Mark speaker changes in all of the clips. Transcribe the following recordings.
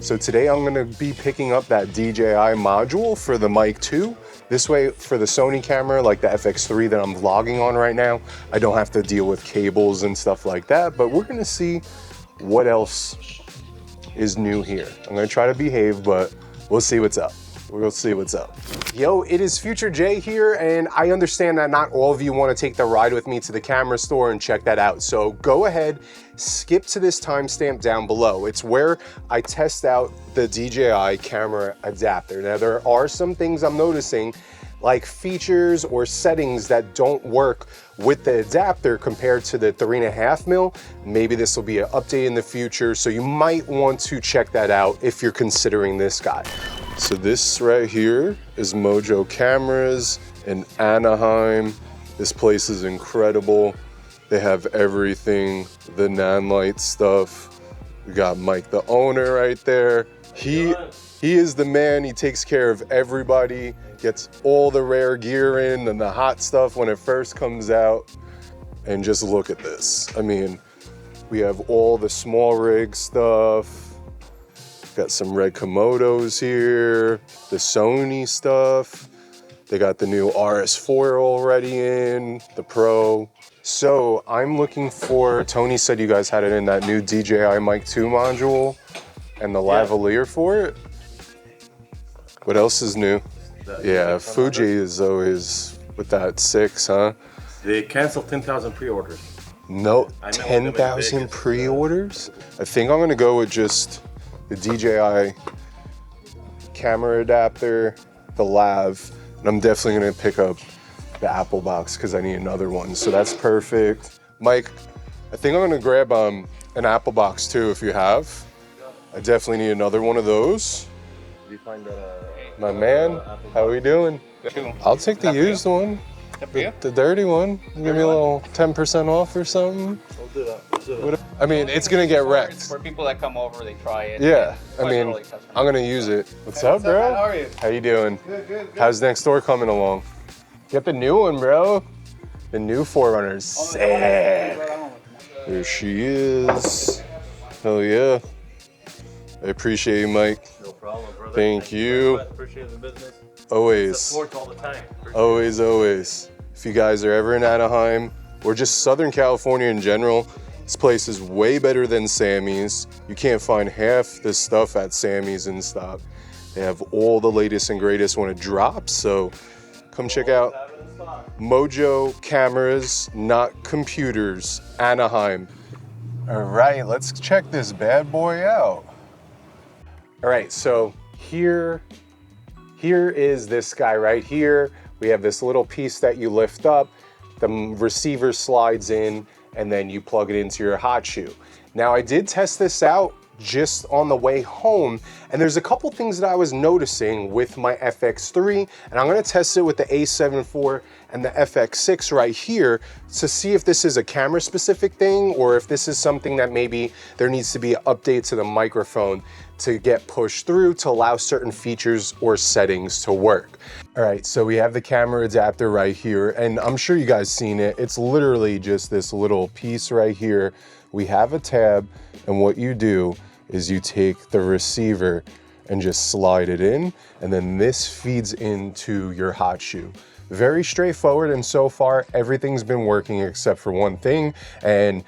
Speaker 1: So today I'm gonna be picking up that DJI module for the Mic 2. This way, for the Sony camera, like the FX3 that I'm vlogging on right now, I don't have to deal with cables and stuff like that, but we're gonna see what else is new here. I'm gonna try to behave, but we'll see what's up. We'll see what's up. Yo, it is Future Jay here, and I understand that not all of you want to take the ride with me to the camera store and check that out. So go ahead, skip to this timestamp down below. It's where I test out the DJI camera adapter. Now, there are some things I'm noticing, like features or settings that don't work with the adapter compared to the 3.5mm. Maybe this will be an update in the future, so you might want to check that out if you're considering this guy. So this right here is Mojo Cameras in Anaheim. This place is incredible. They have everything, the Nanlite stuff. We got Mike, the owner, right there. He is the man. He takes care of everybody, gets all the rare gear in and the hot stuff when it first comes out. And just look at this. I mean, we have all the small rig stuff. Got some red Komodos here, the Sony stuff. They got the new RS4 already in, the Pro. So I'm looking for, Tony said you guys had it in that new DJI Mic 2 module and the lavalier for it. What else is new? Yeah, Fuji is always with that 6, huh?
Speaker 2: They canceled 10,000 pre-orders.
Speaker 1: No, 10,000 pre-orders? I think I'm gonna go with just the DJI camera adapter, the lav, and I'm definitely gonna pick up the Apple box because I need another one. So that's perfect. Mike, I think I'm gonna grab an Apple box too if you have. I definitely need another one of those.
Speaker 2: Did you find that?
Speaker 1: My man, how we doing? I'll take the used one. The dirty one. Give me a little 10% off or something.
Speaker 2: We'll do that.
Speaker 1: I mean, it's gonna get wrecked.
Speaker 3: For people that come over, they try it.
Speaker 1: Yeah, I mean, I'm gonna use it. What's up, bro?
Speaker 3: How are you?
Speaker 1: How you doing?
Speaker 3: Good.
Speaker 1: How's next door coming along? Get the new one, bro. The new 4Runner's sick. There she is. Hell yeah. I appreciate you, Mike.
Speaker 2: No problem, brother.
Speaker 1: Thank you.
Speaker 2: Appreciate the business.
Speaker 1: Always.
Speaker 2: Support all the time.
Speaker 1: Always, always. If you guys are ever in Anaheim or just Southern California in general, this place is way better than Sammy's. You can't find half the stuff at Sammy's in stock. They have all the latest and greatest when it drops, so come check out Mojo Cameras, not computers, Anaheim. All right, let's check this bad boy out. All right, so here is this guy right here. We have this little piece that you lift up, the receiver slides in, and then you plug it into your hot shoe. Now, I did test this out just on the way home, and there's a couple things that I was noticing with my FX3, and I'm gonna test it with the A7 IV and the FX6 right here to see if this is a camera specific thing or if this is something that maybe there needs to be an update to the microphone to get pushed through to allow certain features or settings to work. All right, so we have the camera adapter right here, and I'm sure you guys seen it. It's literally just this little piece right here. We have a tab, and what you do is you take the receiver and just slide it in, and then this feeds into your hot shoe. Very straightforward, and so far everything's been working except for one thing, and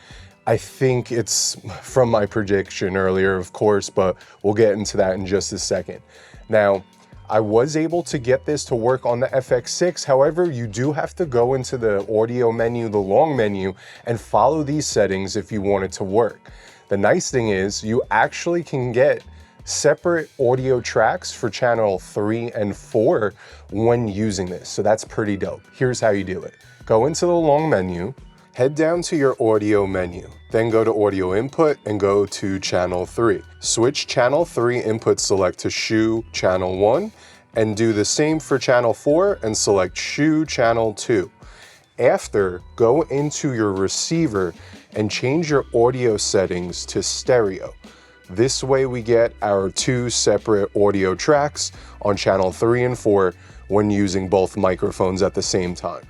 Speaker 1: I think it's from my prediction earlier, of course, but we'll get into that in just a second. Now, I was able to get this to work on the FX6. However, you do have to go into the audio menu, the long menu, and follow these settings if you want it to work. The nice thing is you actually can get separate audio tracks for channel 3 and 4 when using this. So that's pretty dope. Here's how you do it. Go into the long menu, head down to your audio menu, then go to audio input and go to channel 3. Switch channel 3 input select to shoe channel 1 and do the same for channel 4 and select shoe channel 2. After, go into your receiver and change your audio settings to stereo. This way we get our 2 separate audio tracks on channel 3 and 4 when using both microphones at the same time.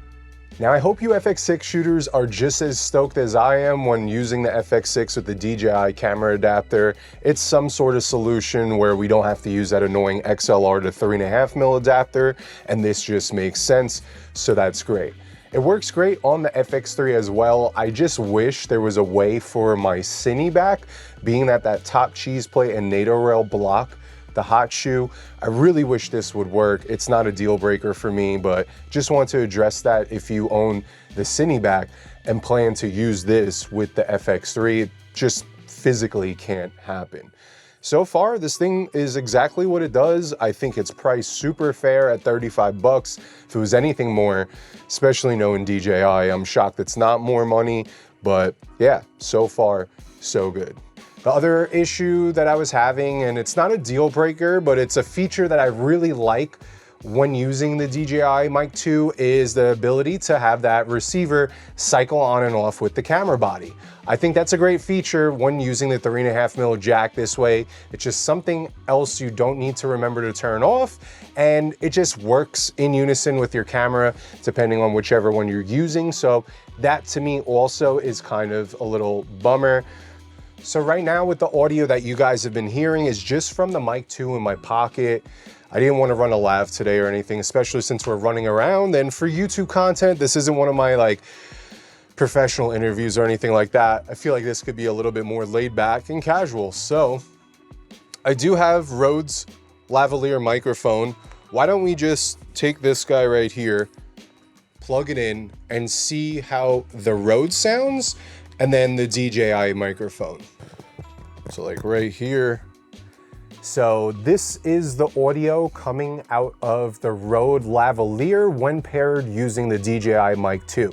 Speaker 1: Now I hope you FX6 shooters are just as stoked as I am when using the FX6 with the DJI camera adapter. It's some sort of solution where we don't have to use that annoying XLR to 3.5mm adapter, and this just makes sense, so that's great. It works great on the FX3 as well. I just wish there was a way for my cine back, being that top cheese plate and NATO rail block the hot shoe. I really wish this would work. It's not a deal breaker for me, but just want to address that if you own the cine back and plan to use this with the FX3, it just physically can't happen. So far, this thing is exactly what it does. I think it's priced super fair at 35 bucks. If it was anything more, especially knowing DJI, I'm shocked it's not more money, but yeah, so far, so good. The other issue that I was having, and it's not a deal breaker, but it's a feature that I really like when using the DJI Mic 2, is the ability to have that receiver cycle on and off with the camera body. I think that's a great feature when using the 3.5mm jack this way. It's just something else you don't need to remember to turn off, and it just works in unison with your camera depending on whichever one you're using. So that to me also is kind of a little bummer. So right now with the audio that you guys have been hearing is just from the Mic 2 in my pocket. I didn't want to run a lav today or anything, especially since we're running around. And for YouTube content, this isn't one of my like professional interviews or anything like that. I feel like this could be a little bit more laid back and casual. So I do have Rode's lavalier microphone. Why don't we just take this guy right here, plug it in, and see how the Rode sounds, and then the DJI microphone. So like right here. So this is the audio coming out of the Rode lavalier when paired using the DJI Mic 2.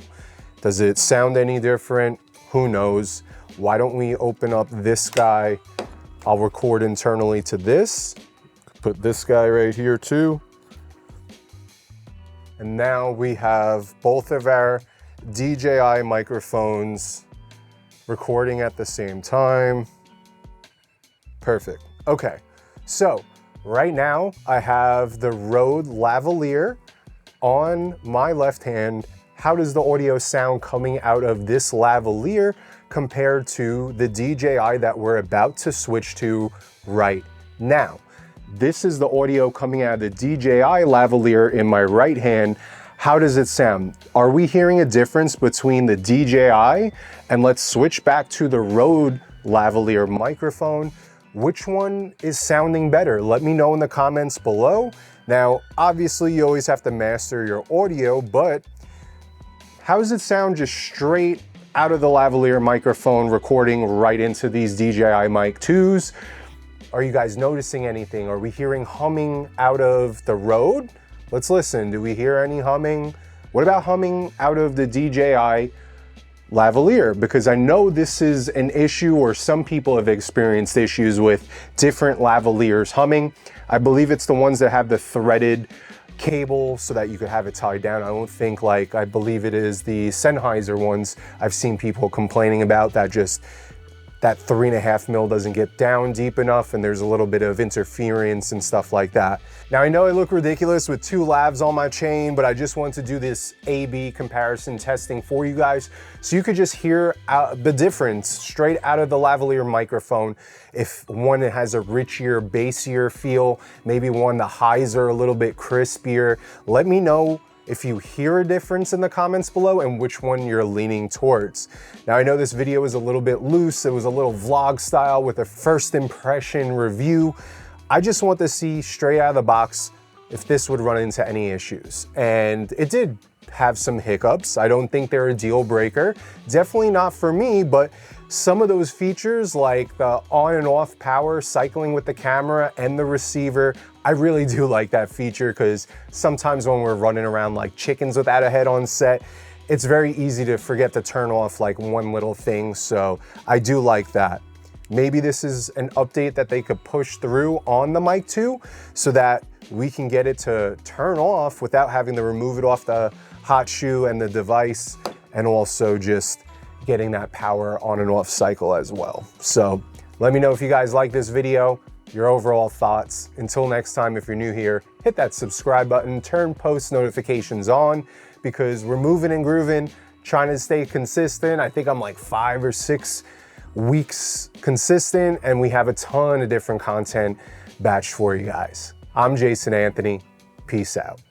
Speaker 1: Does it sound any different? Who knows? Why don't we open up this guy? I'll record internally to this. Put this guy right here too. And now we have both of our DJI microphones recording at the same time. Perfect. Okay, so right now I have the Rode lavalier on my left hand. How does the audio sound coming out of this lavalier compared to the DJI that we're about to switch to right now? This is the audio coming out of the DJI lavalier in my right hand. How does it sound? Are we hearing a difference between the DJI and let's switch back to the Rode lavalier microphone? Which one is sounding better? Let me know in the comments below. Now, obviously you always have to master your audio, but how does it sound just straight out of the lavalier microphone recording right into these DJI Mic 2s? Are you guys noticing anything? Are we hearing humming out of the Rode? Let's listen. Do we hear any humming? What about humming out of the DJI lavalier? Because I know this is an issue, or some people have experienced issues with different lavaliers humming. I believe it's the ones that have the threaded cable so that you could have it tied down. I don't think, like, I believe it is the Sennheiser ones I've seen people complaining about, that just that 3.5mm doesn't get down deep enough and there's a little bit of interference and stuff like that. Now I know I look ridiculous with two lavs on my chain, but I just want to do this A/B comparison testing for you guys so you could just hear the difference straight out of the lavalier microphone. If one has a richer, bassier feel, maybe one the highs are a little bit crispier. Let me know if you hear a difference in the comments below and which one you're leaning towards. Now I know this video is a little bit loose. It was a little vlog style with a first impression review. I just want to see straight out of the box if this would run into any issues. And it did have some hiccups. I don't think they're a deal breaker. Definitely not for me, but some of those features like the on and off power cycling with the camera and the receiver, I really do like that feature, because sometimes when we're running around like chickens without a head on set, it's very easy to forget to turn off like one little thing. So I do like that. Maybe this is an update that they could push through on the Mic 2 so that we can get it to turn off without having to remove it off the hot shoe and the device, and also just getting that power on and off cycle as well. So let me know if you guys like this video, your overall thoughts. Until next time, if you're new here, hit that subscribe button, turn post notifications on,
Speaker 4: because we're moving and grooving, trying to stay consistent. I think I'm like 5 or 6 weeks consistent, and we have a ton of different content batched for you guys. I'm Jason Anthony. Peace out.